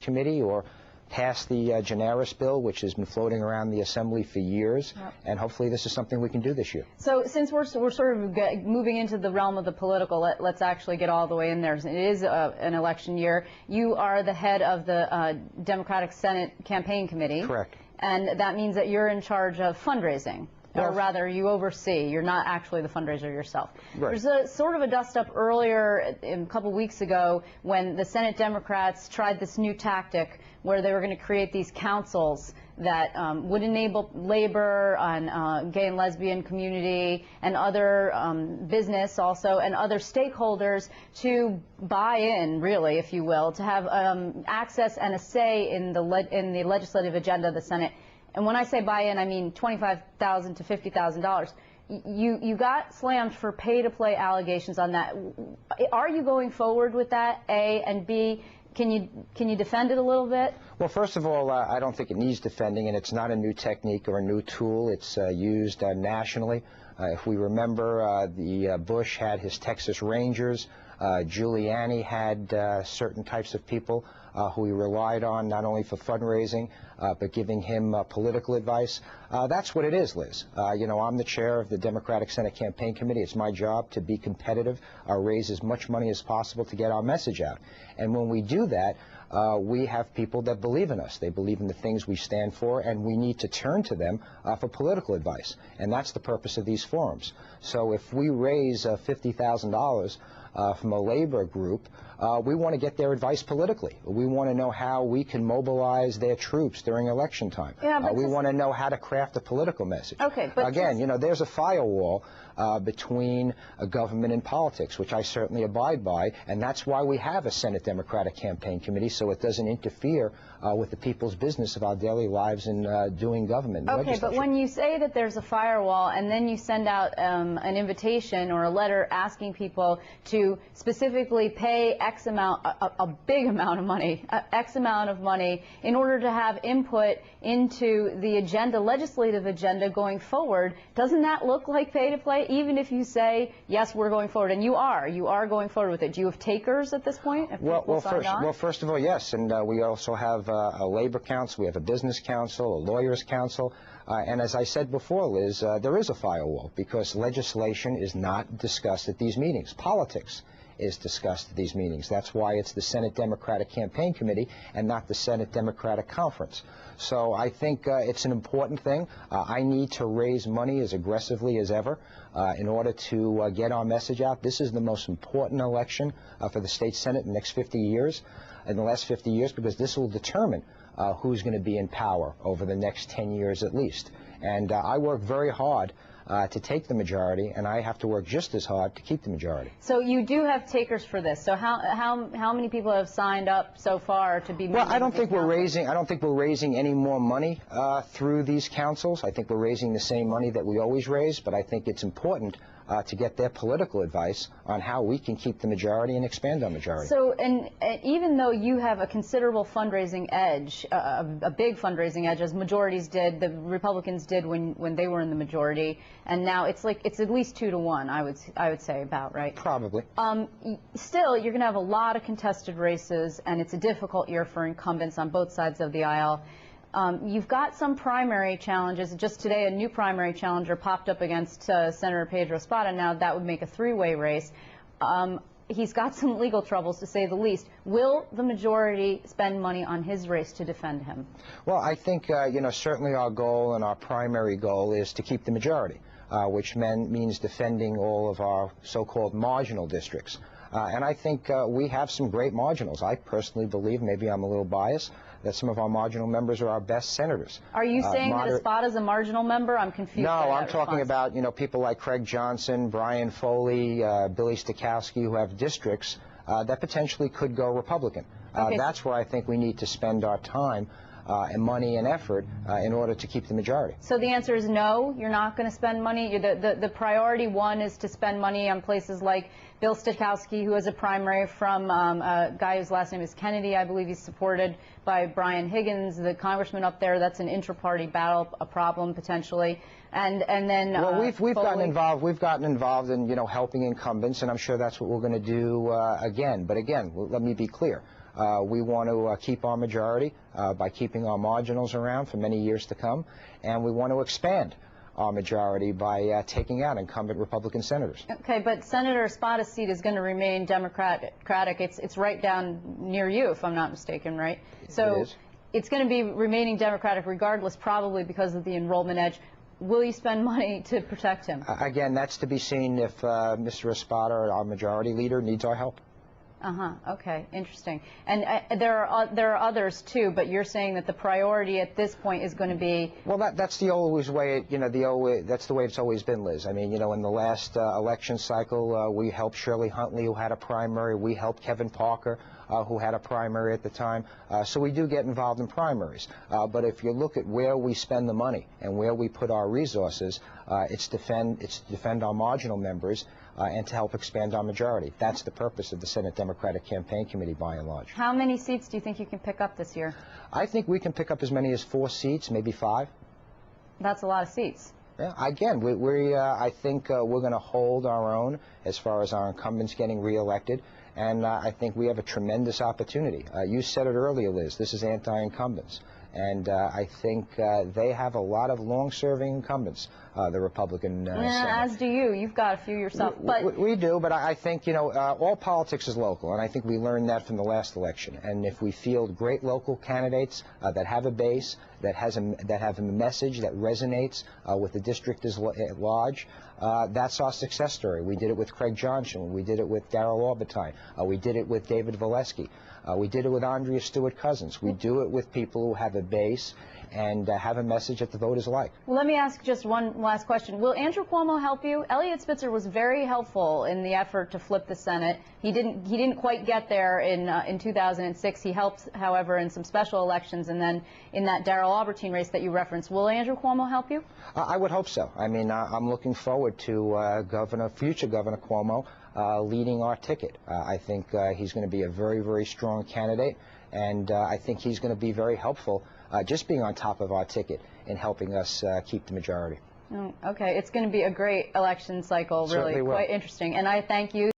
committee or pass the generis bill, which has been floating around the Assembly for years, and hopefully this is something we can do this year. So since we're sort of moving into the realm of the political, let's actually get all the way in there. It is an election year. You are the head of the Democratic Senate Campaign Committee. Correct. And that means that you're in charge of fundraising. Or rather, you oversee. You're not actually the fundraiser yourself. Right. There's a sort of a dust-up earlier, a couple weeks ago, when the Senate Democrats tried this new tactic where they were going to create these councils that would enable labor on gay and lesbian community and other business also and other stakeholders to buy in, really, if you will, to have access and a say in the legislative agenda of the Senate. And when I say buy-in, I mean $25,000 to $50,000. You got slammed for pay-to-play allegations on that. Are you going forward with that, A? And B, can you defend it a little bit? Well, first of all, I don't think it needs defending, and it's not a new technique or a new tool. It's used nationally. If we remember, Bush had his Texas Rangers. Giuliani had certain types of people who he relied on not only for fundraising, but giving him political advice. That's what it is, Liz. You know, I'm the chair of the Democratic Senate Campaign Committee. It's my job to be competitive, raise as much money as possible to get our message out. And when we do that, we have people that believe in us. They believe in the things we stand for, and we need to turn to them for political advice. And that's the purpose of these forums. So if we raise $50,000 from a labor group, we want to get their advice politically. We want to know how we can mobilize their troops during election time. Yeah, we want to know how to craft a political message. Okay, but again, you know, there's a firewall between government and politics, which I certainly abide by, and that's why we have a Senate Democratic Campaign Committee, so it doesn't interfere with the people's business of our daily lives in doing government. Okay, but when you say that there's a firewall and then you send out an invitation or a letter asking people to specifically pay X amount, a big amount of money, X amount of money in order to have input into the agenda, legislative agenda going forward, doesn't that look like pay to play? Even if you say, yes, we're going forward, and you are going forward with it. Do you have takers at this point? Well, first of all, yes, and we also have a labor council, we have a business council, a lawyers council, and as I said before, Liz, there is a firewall because legislation is not discussed at these meetings. Politics is discussed at these meetings. That's why it's the Senate Democratic Campaign Committee and not the Senate Democratic Conference. So I think it's an important thing. I need to raise money as aggressively as ever in order to get our message out. This is the most important election for the state Senate in the next 50 years, in the last 50 years, because this will determine who's going to be in power over the next 10 years at least. And I work very hard to take the majority, and I have to work just as hard to keep the majority. So you do have takers for this. So how many people have signed up so far to be members? Well, I don't think we're raising any more money through these councils. I think we're raising the same money that we always raise, but I think it's important to get their political advice on how we can keep the majority and expand our majority. So, and even though you have a considerable fundraising edge, a big fundraising edge, as majorities did, the Republicans did when they were in the majority, and now it's at least 2 to 1, I would say, about, right? Probably. Still, you're going to have a lot of contested races, and it's a difficult year for incumbents on both sides of the aisle. You've got some primary challenges. Just today, a new primary challenger popped up against Senator Pedro Espada. Now, that would make a 3-way race. He's got some legal troubles, to say the least. Will the majority spend money on his race to defend him? Well, I think, you know, certainly our goal and our primary goal is to keep the majority, which means defending all of our so-called marginal districts. And I think we have some great marginals. I personally believe, maybe I'm a little biased, that some of our marginal members are our best senators. Are you saying that Espada's a marginal member? I'm confused. No, I'm talking about, you know, people like Craig Johnson, Brian Foley, Billy Stokowski, who have districts that potentially could go Republican. Okay. That's where I think we need to spend our time and money and effort in order to keep the majority. So the answer is no, you're not going to spend money? The priority one is to spend money on places like Bill Stokowski, who has a primary from a guy whose last name is Kennedy. I believe he's supported by Brian Higgins, the congressman up there. That's an intra-party battle, a problem potentially. And then well, we've gotten involved. We've gotten involved in, you know, helping incumbents, and I'm sure that's what we're going to do again. But again, let me be clear. We want to keep our majority by keeping our marginals around for many years to come, and we want to expand our majority by taking out incumbent Republican senators. Okay, but Senator Espada's seat is going to remain Democratic. It's right down near you, if I'm not mistaken, right? So it is. It's going to be remaining Democratic regardless, probably because of the enrollment edge. Will you spend money to protect him? Again, that's to be seen if Mr. Espada, our majority leader, needs our help. Okay, interesting. And there are others too, but you're saying that the priority at this point is going to be. Well, that's the always way. That's the way it's always been, Liz. I mean, in the last election cycle, we helped Shirley Huntley, who had a primary. We helped Kevin Parker, who had a primary at the time. So we do get involved in primaries. But if you look at where we spend the money and where we put our resources, it's to defend our marginal members and to help expand our majority. That's the purpose of the Senate Democratic Campaign Committee, by and large. How many seats do you think you can pick up this year? I think we can pick up as many as 4 seats, maybe 5. That's a lot of seats. Yeah, again, I think we're going to hold our own as far as our incumbents getting reelected, and I think we have a tremendous opportunity. You said it earlier, Liz, this is anti-incumbents, and I think they have a lot of long-serving incumbents, the Republican Senate. As do you. You've got a few yourself. But we do, but I think, all politics is local, and I think we learned that from the last election. And if we field great local candidates that have a base, that have a message that resonates with the district at large, that's our success story. We did it with Craig Johnson. We did it with Darrell Orbitine. We did it with David Valesky. We did it with Andrea Stewart-Cousins. We do it with people who have a base and have a message that the voters like. Well, let me ask just one last question. Will Andrew Cuomo help you? Elliot Spitzer was very helpful in the effort to flip the Senate. He didn't quite get there in 2006. He helped, however, in some special elections, and then in that Darrell Albertine race that you referenced. Will Andrew Cuomo help you? I would hope so. I mean, I'm looking forward to future Governor Cuomo leading our ticket. I think he's going to be a very, very strong candidate, and I think he's going to be very helpful just being on top of our ticket in helping us keep the majority. Okay, it's going to be a great election cycle, really, quite interesting. And I thank you.